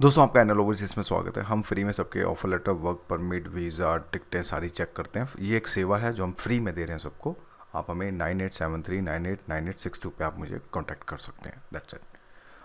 दोस्तों आपका NL overseas में स्वागत है। हम फ्री में सबके offer letter, work permit, visa, टिकटें सारी चेक करते हैं। ये एक सेवा है जो हम फ्री में दे रहे हैं सबको। आप हमें 9873989862 पे आप मुझे कांटेक्ट कर सकते हैं। That's it.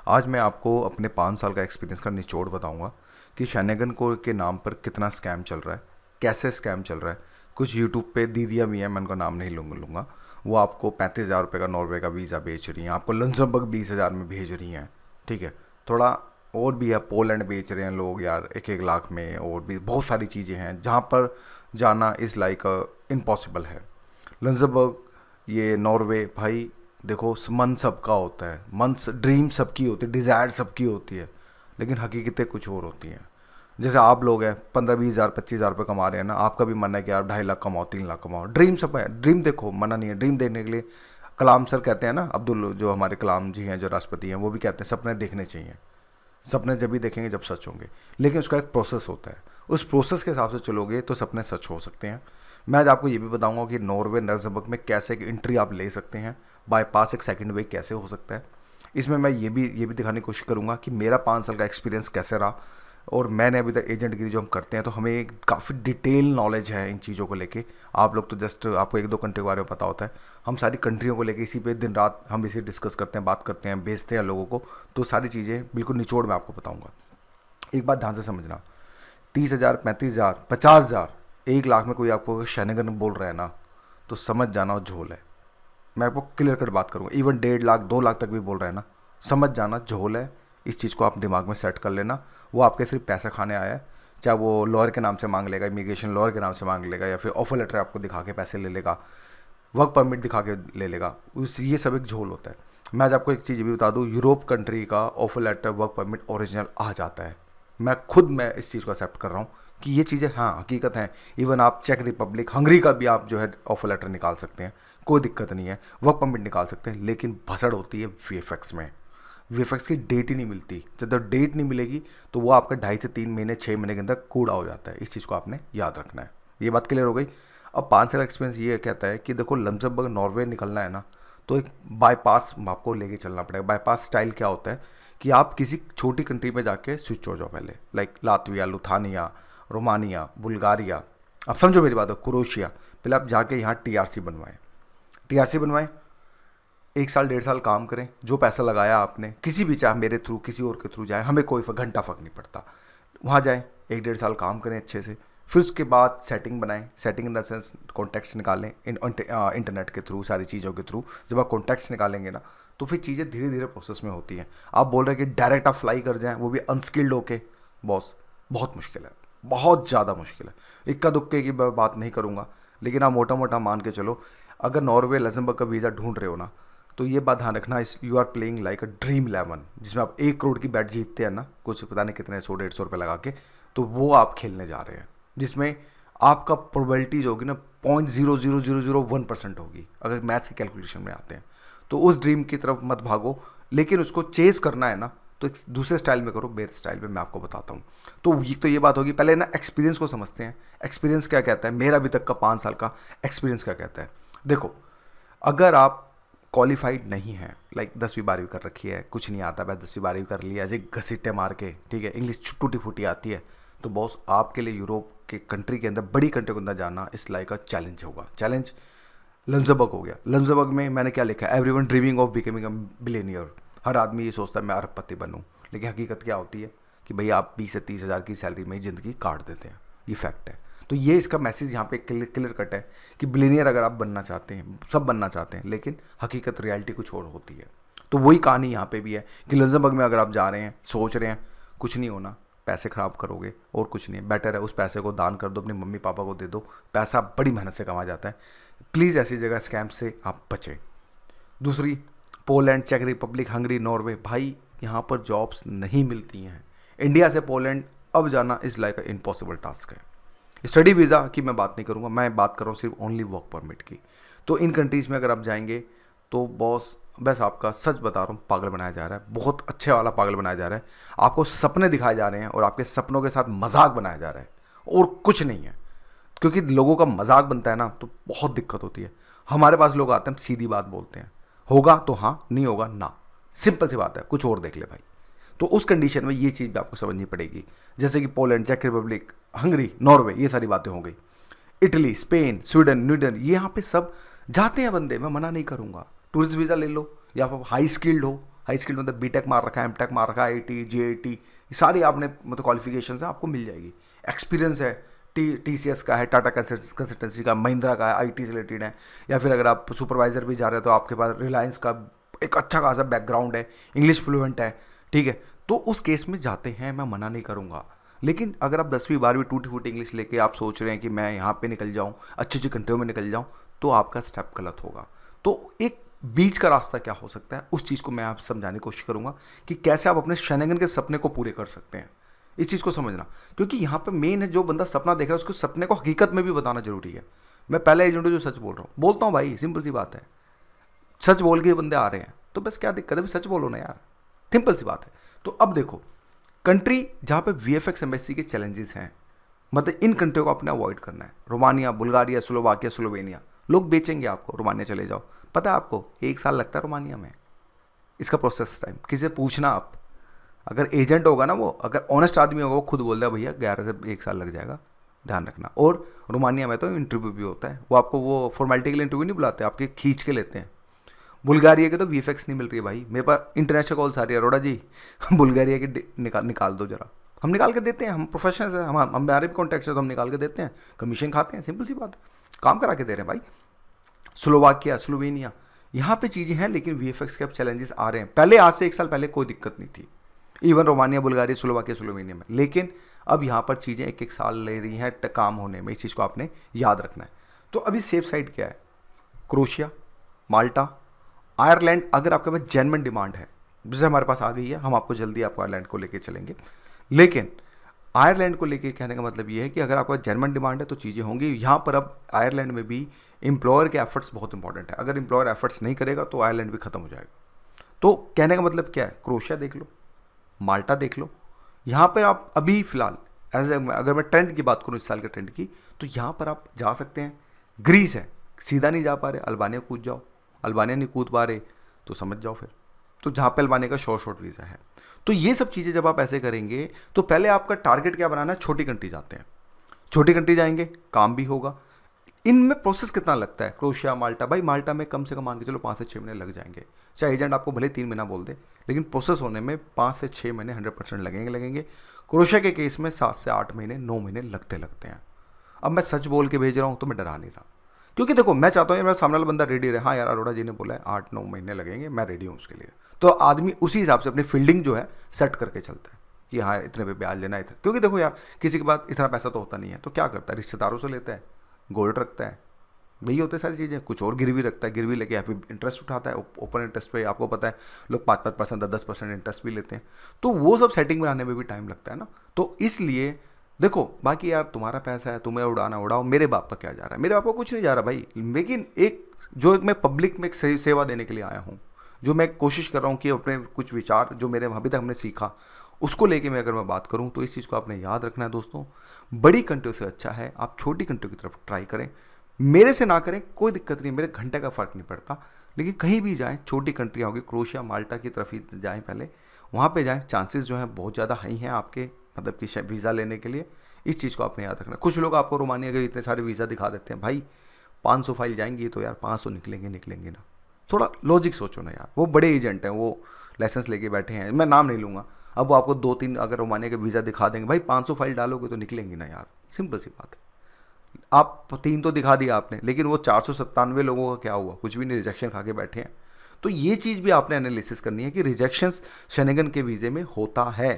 आज मैं आपको अपने 5 साल का एक्सपीरियंस का निचोड़ बताऊंगा कि शैनेगन को के नाम पर कितना स्कैम चल रहा है, कैसे स्कैम चल रहा है। कुछ यूट्यूब पे दीदियाँ भी हैं, मैं उनका नाम नहीं लूँगा। वो आपको 35,000 रुपये का नॉर्वे का वीज़ा बेच रही हैं, आपको लग्जमबर्ग 20,000 में भेज रही हैं। ठीक है, थोड़ा और भी है, पोलैंड बेच रहे हैं लोग यार 1-1 लाख में। और भी बहुत सारी चीज़ें हैं जहाँ पर जाना इज़ लाइक इम्पॉसिबल है। लग्जमबर्ग, ये नॉर्वे, भाई देखो मन सबका होता है, मन ड्रीम सबकी होती है, डिज़ायर सबकी होती है, लेकिन हकीकतें कुछ और होती हैं। जैसे आप लोग हैं 15-20 हज़ार 25 हज़ार रुपये कमा रहे हैं ना, आपका भी मन है कि आप 2.5 लाख कमाओ, 3 लाख कमाओ। ड्रीम सब है, ड्रीम देखो, मना नहीं है। ड्रीम देखने के लिए कलाम सर कहते हैं ना, अब्दुल जो हमारे कलाम जी हैं जो राष्ट्रपति हैं, वो भी कहते हैं सपने देखने चाहिए। सपने जब भी देखेंगे जब सच होंगे, लेकिन उसका एक प्रोसेस होता है। उस प्रोसेस के हिसाब से चलोगे तो सपने सच हो सकते हैं। मैं आज आपको ये भी बताऊंगा कि नॉर्वे लग्जमबर्ग में कैसे एक एंट्री आप ले सकते हैं, बाईपास एक सेकंड वे कैसे हो सकता है। इसमें मैं ये भी दिखाने की कोशिश करूंगा कि मेरा 5 साल का एक्सपीरियंस कैसे रहा। और मैंने अभी तक एजेंटगिरी जो हम करते हैं तो हमें काफ़ी डिटेल नॉलेज है इन चीज़ों को लेके। आप लोग तो जस्ट आपको 1-2 कंट्री के बारे में पता होता है, हम सारी कंट्रियों को लेके इसी पे दिन रात हम इसे डिस्कस करते हैं, बात करते हैं, भेजते हैं लोगों को। तो सारी चीज़ें बिल्कुल निचोड़ में आपको बताऊंगा। एक बात ध्यान से समझना, 30,000, 35,000, 50,000, 1 लाख में कोई आपको शैनेगन बोल रहा है ना, तो समझ जाना वो झोल है। मैं आपको क्लियर कट बात करूँगा। इवन 1.5 लाख 2 लाख तक भी बोल रहा है ना, समझ जाना झोल है। इस चीज़ को आप दिमाग में सेट कर लेना। वो आपके सिर्फ पैसा खाने आया है। चाहे वो लॉयर के नाम से मांग लेगा, इमिग्रेशन लॉयर के नाम से मांग लेगा, या फिर ऑफर लेटर आपको दिखा के पैसे ले लेगा, वर्क परमिट दिखा के ले लेगा, उस ये सब एक झोल होता है। मैं आज आपको एक चीज़ भी बता दूँ, यूरोप कंट्री का offer letter, work permit original आ जाता है। मैं इस चीज़ को एक्सेप्ट कर रहा हूँ कि ये चीज़ें हाँ हकीकत हैं। इवन आप चेक रिपब्लिक, हंगरी का भी आप जो है ऑफर लेटर निकाल सकते हैं, कोई दिक्कत नहीं है। वर्क परमिट निकाल सकते हैं, लेकिन भसड़ होती है वीएफएक्स में। वीएफएक्स की डेट ही नहीं मिलती। जब तक डेट नहीं मिलेगी तो वो आपका 2.5 से 3 महीने 6 महीने के अंदर कूड़ा हो जाता है। इस चीज़ को आपने याद रखना है। ये बात क्लियर हो गई। अब 5 साल का एक्सपीरियंस ये कहता है कि देखो लग्जमबर्ग नॉर्वे निकलना है ना, तो एक बाईपास आपको लेके चलना पड़ेगा। बाईपास स्टाइल क्या होता है कि आप किसी छोटी कंट्री में जाके स्विच हो जाओ पहले, like Latvia, Lithuania, Romania, Bulgaria, अब समझो मेरी बात है, क्रोएशिया। पहले आप जाके यहाँ टीआरसी बनवाएं। टीआरसी बनवाएं, 1 साल 1.5 साल काम करें। जो पैसा लगाया आपने किसी भी, चाहे मेरे थ्रू किसी और के थ्रू जाए, हमें कोई घंटा फर्क नहीं पड़ता। वहाँ जाएं, 1-1.5 साल काम करें अच्छे से। फिर उसके बाद सेटिंग बनाएं। Setting in the sense contacts निकालें इंटरनेट के थ्रू, सारी चीज़ों के थ्रू। जब आप कॉन्टैक्ट्स निकालेंगे ना, तो फिर चीज़ें धीरे धीरे प्रोसेस में होती हैं। आप बोल रहे हैं कि डायरेक्ट आप फ्लाई कर जाएँ, वो भी अनस्किल्ड होके, बॉस बहुत मुश्किल है, बहुत ज़्यादा मुश्किल है। इक्का दुक्के की मैं बात नहीं करूँगा, लेकिन आप मोटा मोटा मान के चलो, अगर नॉर्वे लग्जमबर्ग का वीज़ा ढूंढ रहे हो ना, तो ये बात ध्यान रखना, इस you are playing like a dream 11, जिसमें आप 1 करोड़ की बैट जीतते हैं ना, कुछ पता नहीं कितने 100-150 रुपये लगा के, तो वो आप खेलने जा रहे हैं, जिसमें आपका प्रोबेबिलिटी जो होगी ना 0.00001% होगी, अगर मैथ्स की कैलकुलेशन में आते हैं। तो उस ड्रीम की तरफ मत भागो, लेकिन उसको चेज करना है ना, तो एक दूसरे स्टाइल में करो, बेर स्टाइल में मैं आपको बताता हूँ। तो ये बात होगी। पहले ना एक्सपीरियंस को समझते हैं। एक्सपीरियंस क्या कहता है, मेरा अभी तक का 5 साल का एक्सपीरियंस क्या कहता है। देखो, अगर आप क्वालिफाइड नहीं है, लाइक 10वीं 12वीं कर रखी है, कुछ नहीं आता, बस 10वीं 12वीं कर लिया ऐसे घसीटे मार के, ठीक है, इंग्लिश टूटी फूटी आती है, तो बॉस आपके लिए यूरोप के कंट्री के अंदर, बड़ी कंट्री के अंदर जाना इस लाइक का चैलेंज होगा। चैलेंज लग्जमबर्ग हो गया। लग्जमबर्ग में मैंने क्या लिखा है, everyone dreaming of becoming a billionaire. हर आदमी ये सोचता है मैं अरबपति बनूं, लेकिन हकीकत क्या होती है कि भाई आप 20 से 30 हज़ार की सैलरी में ही ज़िंदगी काट देते हैं। ये फैक्ट है। तो ये इसका मैसेज यहाँ पे क्लियर कट है कि बिलियनियर अगर आप बनना चाहते हैं, सब बनना चाहते हैं, लेकिन हकीकत रियलिटी कुछ और होती है। तो वही कहानी यहाँ पे भी है कि लग्जमबर्ग में अगर आप जा रहे हैं, सोच रहे हैं कुछ नहीं होना, पैसे ख़राब करोगे और कुछ नहीं है, बेटर है उस पैसे को दान कर दो, अपने मम्मी पापा को दे दो। पैसा बड़ी मेहनत से कमा जाता है। प्लीज़ ऐसी जगह स्कैम से आप बचें। दूसरी, पोलैंड, चेक रिपब्लिक, हंगरी, नॉर्वे, भाई यहाँ पर जॉब्स नहीं मिलती हैं। इंडिया से पोलैंड अब जाना is like a impossible task है। स्टडी वीज़ा की मैं बात नहीं करूँगा, मैं बात कर रहा हूँ सिर्फ ओनली वर्क परमिट की। तो इन कंट्रीज़ में अगर आप जाएंगे तो बॉस, बस आपका सच बता रहा हूँ, पागल बनाया जा रहा है, बहुत अच्छे वाला पागल बनाया जा रहा है। आपको सपने दिखाए जा रहे हैं और आपके सपनों के साथ मजाक बनाया जा रहा है, और कुछ नहीं है। क्योंकि लोगों का मजाक बनता है ना, तो बहुत दिक्कत होती है। हमारे पास लोग आते हैं, सीधी बात बोलते हैं, होगा तो हाँ, नहीं होगा ना, सिंपल सी बात है, कुछ और देख ले भाई। तो उस कंडीशन में ये चीज़ भी आपको समझनी पड़ेगी, जैसे कि पोलैंड, चेक रिपब्लिक, हंगरी, नॉर्वे, ये सारी बातें हो गई, इटली, स्पेन, स्वीडन, न्यूडन, ये यहाँ पे सब जाते हैं बंदे, मैं मना नहीं करूँगा। टूरिस्ट वीज़ा ले लो, या फिर हाई स्किल्ड हो, हाई स्किल्ड मतलब बीटेक मार रखा है, एमटेक मार रखा है, आईटी, जेआईटी, ये सारी आपने मतलब क्वालिफिकेशन है, आपको मिल जाएगी। एक्सपीरियंस है, टीसीएस का है, टाटा कंसल्टेंसी का, महिंद्रा का है, आईटी से रिलेटेड है, या फिर अगर आप सुपरवाइजर भी जा रहे हो तो आपके पास रिलायंस का एक अच्छा खासा बैकग्राउंड है, इंग्लिश फ्लुएंट है, ठीक है, तो उस केस में जाते हैं, मैं मना नहीं करूँगा। लेकिन अगर आप 10वीं 12वीं टूटी फूटी इंग्लिश लेके आप सोच रहे हैं कि मैं यहाँ पे निकल जाऊँ, अच्छी अच्छी कंट्रियों में निकल जाऊँ, तो आपका स्टेप गलत होगा। तो एक बीच का रास्ता क्या हो सकता है, उस चीज़ को मैं आप समझाने की कोशिश करूँगा कि कैसे आप अपने शेनेगन के सपने को पूरे कर सकते हैं। इस चीज़ को समझना, क्योंकि यहाँ पे मेन है, जो बंदा सपना देख रहा है उसको सपने को हकीकत में भी बताना जरूरी है। मैं पहले एजेंट जो सच बोल रहा हूँ, बोलता हूँ भाई, सिंपल सी बात है, सच बोल के बंदे आ रहे हैं तो बस क्या दिक्कत है, भी सच बोलो ना यार, सिंपल सी बात है। तो अब देखो, कंट्री जहाँ पे वीएफएक्स एम्बेसी के चैलेंजेस हैं, मतलब इन कंट्रियों को आपने अवॉइड करना है। रोमानिया, बुल्गारिया, स्लोवाकिया, स्लोवेनिया, लोग बेचेंगे आपको, रोमानिया चले जाओ। पता है आपको 1 साल लगता है रोमानिया में, इसका प्रोसेस टाइम। किसी से पूछना आप, अगर एजेंट होगा ना, वो अगर ऑनेस्ट आदमी होगा, वो खुद बोल दे भैया 11 से 1 साल लग जाएगा, ध्यान रखना। और रोमानिया में तो इंटरव्यू भी होता है, वो आपको वो फॉर्मेलिटी के लिए इंटरव्यू नहीं बुलाते, आपके खींच के लेते हैं। बुल्गारिया के तो वीएफएक्स नहीं मिल रही है भाई, मेरे पास इंटरनेशनल कॉल्स आ रही है, अरोड़ा जी बुल्गारिया की निकाल दो जरा, हम निकाल के देते हैं, हम प्रोफेशनल्स हैं, हम हमारे भी कॉन्टैक्ट्स है तो हम निकाल के देते हैं, कमीशन खाते हैं, सिंपल सी बात है, काम करा के दे रहे हैं भाई। स्लोवाकिया, स्लोवेनिया, यहाँ पे चीज़ें हैं, लेकिन वीएफएक्स के अब चैलेंजेस आ रहे हैं। पहले आज से 1 साल पहले कोई दिक्कत नहीं थी, even Romania, Bulgaria, Slovakia, Slovenia में, लेकिन अब यहाँ पर चीज़ें 1-1 साल ले रही हैं काम होने में, इस चीज़ को आपने याद रखना है। तो अभी सेफ साइड क्या है, क्रोशिया, माल्टा, आयरलैंड, अगर आपके पास जेन्युइन डिमांड है, जैसे हमारे पास आ गई है, हम आपको जल्दी आपको आयरलैंड को लेके चलेंगे। लेकिन आयरलैंड को लेके कहने का मतलब ये है कि अगर आपका जेन्युइन डिमांड है तो चीज़ें होंगी यहाँ पर। अब आयरलैंड में भी एम्प्लॉयर के एफर्ट्स बहुत इंपॉर्टेंट है, अगर एम्प्लॉयर एफर्ट्स नहीं करेगा तो आयरलैंड भी खत्म हो जाएगा। तो कहने का मतलब क्या है, क्रोशिया देख लो, माल्टा देख लो, यहाँ पर आप अभी फ़िलहाल अगर मैं ट्रेंड की बात करूँ इस साल के ट्रेंड की, तो यहाँ पर आप जा सकते हैं। ग्रीस है, सीधा नहीं जा पा रहे, अल्बानिया कूद जाओ, अल्बानिया नहीं कूद पा रहे तो समझ जाओ फिर, तो जहाँ पे अल्बानिया का शॉर्ट वीज़ा है। तो ये सब चीज़ें जब आप ऐसे करेंगे तो पहले आपका टारगेट क्या बनाना है, छोटी कंट्री जाते हैं, छोटी कंट्री जाएंगे, काम भी होगा। इनमें प्रोसेस कितना लगता है, क्रोशिया, माल्टा, भाई माल्टा में कम से कम मान के चलो 5 से 6 महीने लग जाएंगे, चाहे एजेंट आपको भले 3 महीना बोल दे, लेकिन प्रोसेस होने में 5 से 6 महीने 100% लगेंगे। क्रोशिया के केस में 7 से 8 महीने, 9 महीने लगते हैं। अब मैं सच बोल के भेज रहा हूँ तो मैं डरा नहीं रहा, क्योंकि देखो मैं चाहता हूँ मेरा सामने वाला बंदा रेडी रहे, हाँ यार अरोड़ा जी ने बोला है 8-9 महीने लगेंगे, मैं रेडी हूँ उसके लिए। तो आदमी उसी हिसाब से अपनी फील्डिंग जो है सेट करके चलता है कि हाँ इतने पे ब्याज लेना है इतना, क्योंकि देखो यार किसी के पास इतना पैसा तो होता नहीं है, तो क्या करता है, रिश्तेदारों से लेता है, गोल्ड रखता है, वही होते सारी चीज़ें, कुछ और गिरवी रखता है, गिरवी लेके यहाँ पे इंटरेस्ट उठाता है, ओपन इंटरेस्ट पे आपको पता है लोग 5-5%, 10-10% इंटरेस्ट भी लेते हैं, तो वो सब सेटिंग बनाने में भी टाइम लगता है ना। तो इसलिए देखो, बाकी यार तुम्हारा पैसा है, तुम्हें उड़ाना उड़ाओ, मेरे बाप का क्या जा रहा है, मेरे बाप का कुछ नहीं जा रहा भाई। लेकिन एक जो एक मैं पब्लिक में एक सेवा देने के लिए आया हूँ, जो मैं कोशिश कर रहा हूँ कि अपने कुछ विचार जो मेरे अभी तक हमने सीखा उसको लेके मैं अगर मैं बात करूँ, तो इस चीज़ को आपने याद रखना है दोस्तों, बड़ी कंट्रियों से अच्छा है आप छोटी कंट्रियों की तरफ ट्राई करें। मेरे से ना करें कोई दिक्कत नहीं, मेरे घंटे का फ़र्क नहीं पड़ता, लेकिन कहीं भी जाएँ, छोटी कंट्रियाँ होगी, क्रोशिया, माल्टा की तरफ ही जाएँ, पहले वहाँ पे जाएँ, चांसेस जो हैं बहुत ज़्यादा हाई हैं आपके मतलब कि वीज़ा लेने के लिए। इस चीज़ को आपने याद रखना। कुछ लोग आपको रोमानिया के इतने सारे वीज़ा दिखा देते हैं, भाई 500 फाइल जाएंगी तो यार 500 निकलेंगे ना, थोड़ा लॉजिक सोचो ना यार। वो बड़े एजेंट हैं, वो लाइसेंस लेके बैठे हैं, मैं नाम नहीं लूँगा, अब वो आपको 2-3 अगर रोमानिया के वीज़ा दिखा देंगे, भाई 500 फाइल डालोगे तो निकलेंगी ना यार, सिंपल सी बात है। आप 3 तो दिखा दिया आपने, लेकिन वो 497 लोगों का क्या हुआ, कुछ भी नहीं, रिजेक्शन खा के बैठे हैं। तो ये चीज़ भी आपने एनालिसिस करनी है कि रिजेक्शंस शेनेगन के वीज़े में होता है।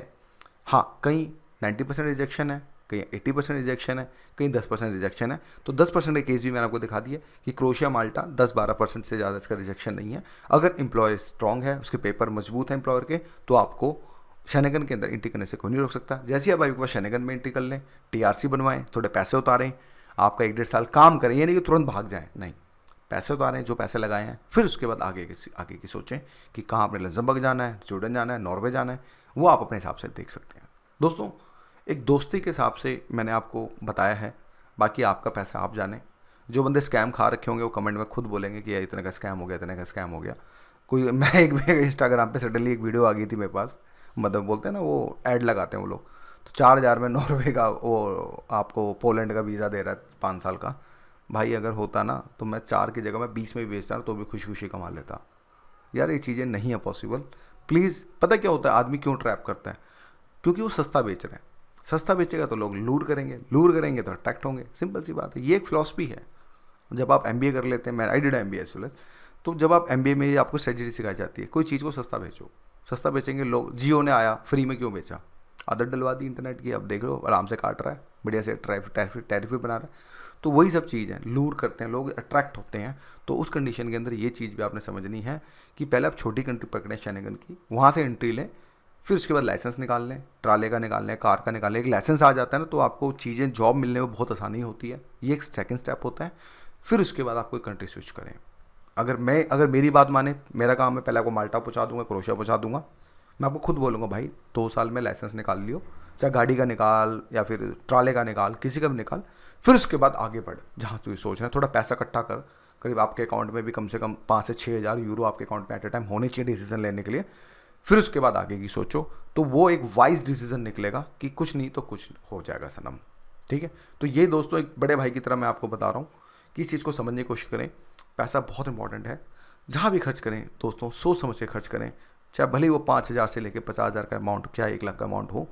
हाँ, कहीं 90% रिजेक्शन है, कहीं 80% रिजेक्शन है, कहीं 10% रिजेक्शन है। तो 10% के केस भी मैंने आपको दिखा दिया कि क्रोशिया, माल्टा 10-12% से ज़्यादा इसका रिजेक्शन नहीं है। अगर एम्प्लॉयर स्ट्रॉन्ग है, उसके पेपर मजबूत है एम्प्लॉयर के, तो आपको शेनेगन के अंदर एंट्री करने से कोई नहीं रोक सकता। जैसे आप आपके पास शेनेगन में एंट्री कर लें, टीआरसी बनवाएं, थोड़े पैसे उतारें, आपका 1-1.5 साल काम करें, ये नहीं कि तुरंत भाग जाएं, नहीं, पैसे उतारें, जो पैसे लगाए हैं, फिर उसके बाद आगे की सोचें कि कहाँ आपने लग्जमबर्ग जाना है, स्वीडन जाना है, नॉर्वे जाना है, वो आप अपने हिसाब से देख सकते हैं। दोस्तों, एक दोस्ती के हिसाब से मैंने आपको बताया है, बाकी आपका पैसा आप जाने। जो बंदे स्कैम खा रखे होंगे वो कमेंट में खुद बोलेंगे कि यार इतने का स्कैम हो गया, इतने का स्कैम हो गया। कोई मैं एक इंस्टाग्राम पे सडनली एक वीडियो आ गई थी मेरे पास, मतलब बोलते हैं ना वो ऐड लगाते हैं वो लोग, तो 4,000 में नॉर्वे का वो आपको पोलैंड का वीज़ा दे रहा है 5 साल का। भाई अगर होता ना तो मैं 4 की जगह मैं 20 में भी बेचता ना तो भी खुशी खुशी कमा लेता। यार ये चीज़ें नहीं है पॉसिबल। प्लीज़, पता क्या होता है आदमी क्यों ट्रैप करता है? क्योंकि वो सस्ता बेच रहे हैं। सस्ता बेचेगा तो लोग लूर करेंगे तो अट्रैक्ट होंगे, सिंपल सी बात है। ये एक फिलॉसफी है। जब आप एमबीए कर लेते हैं, मैं I did MBA as well as, तो जब आप एमबीए में आपको स्ट्रेटजी सिखाई जाती है, कोई चीज़ को सस्ता बेचो। सस्ता बेचेंगे लोग। जियो ने आया फ्री में क्यों बेचा? आदत डलवा दी इंटरनेट की, अब देख लो आराम से काट रहा है, बढ़िया से टैरिफ भी बना रहा है। तो वही सब चीज़ है, लूर करते हैं लोग, अट्रैक्ट होते हैं। तो उस कंडीशन के अंदर ये चीज़ भी आपने समझनी है कि पहले आप छोटी कंट्री पकड़ें शेनेगन की, वहाँ से एंट्री लें, फिर उसके बाद लाइसेंस निकाल लें, ट्राले का निकाल लें, कार का निकाल लें। एक लाइसेंस आ जाता है ना तो आपको चीज़ें जॉब मिलने में बहुत आसानी होती है। ये एक सेकंड स्टेप होता है। फिर उसके बाद आप कोई कंट्री स्विच करें। अगर मेरी बात माने, मेरा काम है पहले आपको माल्टा पहुंचा दूंगा, क्रोशिया पहुंचा दूंगा। मैं आपको खुद बोलूँगा भाई 2 साल में लाइसेंस निकाल लियो, चाहे गाड़ी का निकाल या फिर ट्राले का निकाल, किसी का भी निकाल। फिर उसके बाद आगे बढ़, जहाँ तू सोच रहा है थोड़ा पैसा इकट्ठा कर। करीब आपके अकाउंट में भी कम से कम 5 से 6 हज़ार यूरो आपके अकाउंट में एट ए टाइम होने चाहिए डिसीजन लेने के लिए। फिर उसके बाद आगे की सोचो, तो वो एक वाइज डिसीजन निकलेगा कि कुछ नहीं तो कुछ हो जाएगा सनम। ठीक है? तो ये दोस्तों एक बड़े भाई की तरह मैं आपको बता रहा हूँ कि इस चीज़ को समझने की कोशिश करें। पैसा बहुत इंपॉर्टेंट है। जहाँ भी खर्च करें दोस्तों, सोच समझ के खर्च करें। चाहे भले ही वो 5,000 से लेकर 50,000 का अमाउंट, क्या 1 लाख का अमाउंट हो,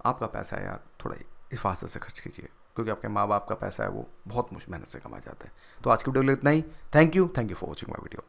आपका पैसा है यार, थोड़ा हिफाजत से खर्च कीजिए, क्योंकि आपके माँ बाप का पैसा है वो बहुत मुश्किल मेहनत से कमा जाता है। तो आज की वीडियो के लिए इतना ही। Thank you for watching my video.